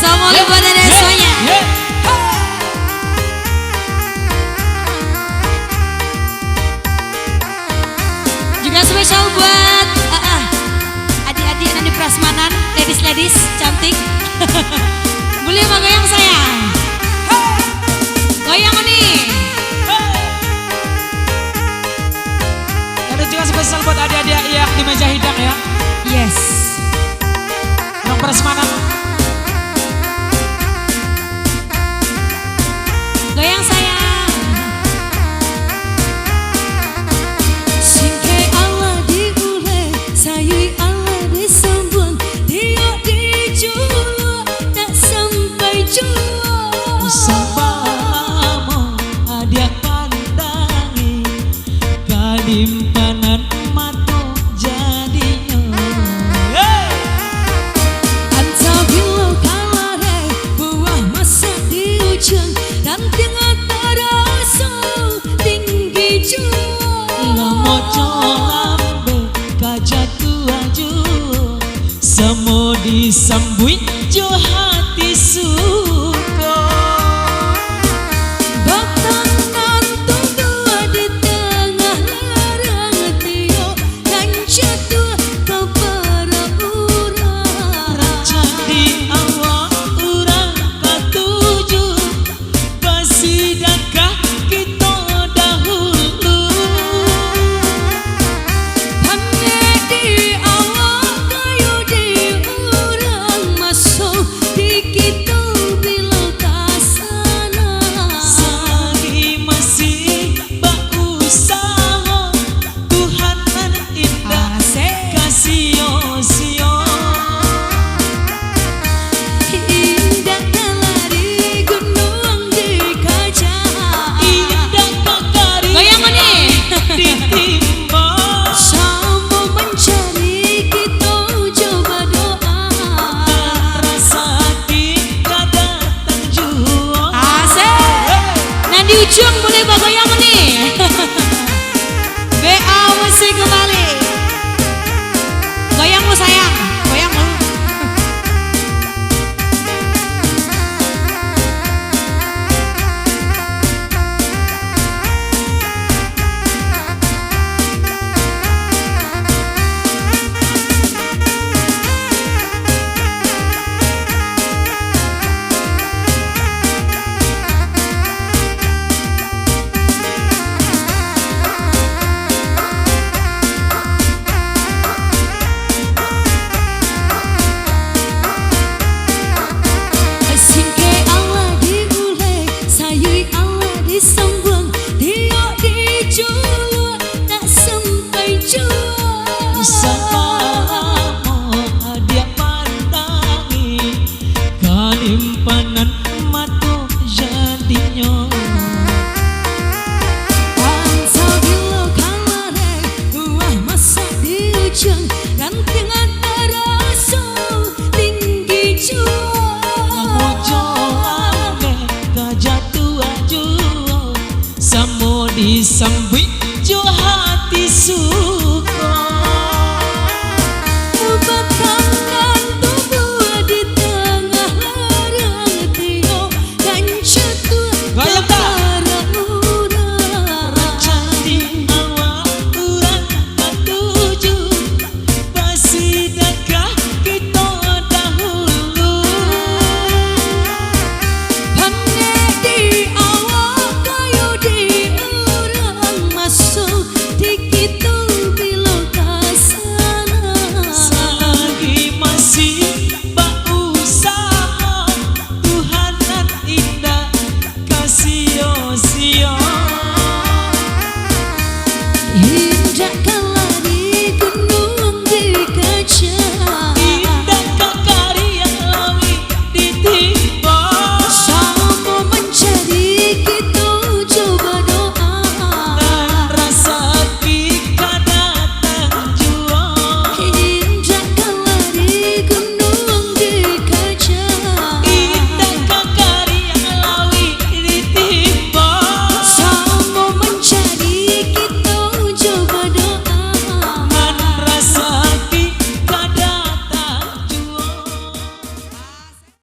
Assalamualaikum buat ada semuanya. Juga spesial buat adik-adik yang di prasmanan, ladies cantik. Boleh mau goyang saya? Goyang nih. Ada juga spesial buat adik-adik yang di meja hidang ya. Yes. Yang prasmanan. Goyang sayang. Singke Allah diule, sayi Allah disambung, dia dijulur, tak sampai jua. Sabamu adia pandangi, kalimpanan matu jadinya. Anta bila kalare, buah masa di ujung, dan tengah terasa tinggi jua. Moco lambe kajatu aju, semua disambui Johan.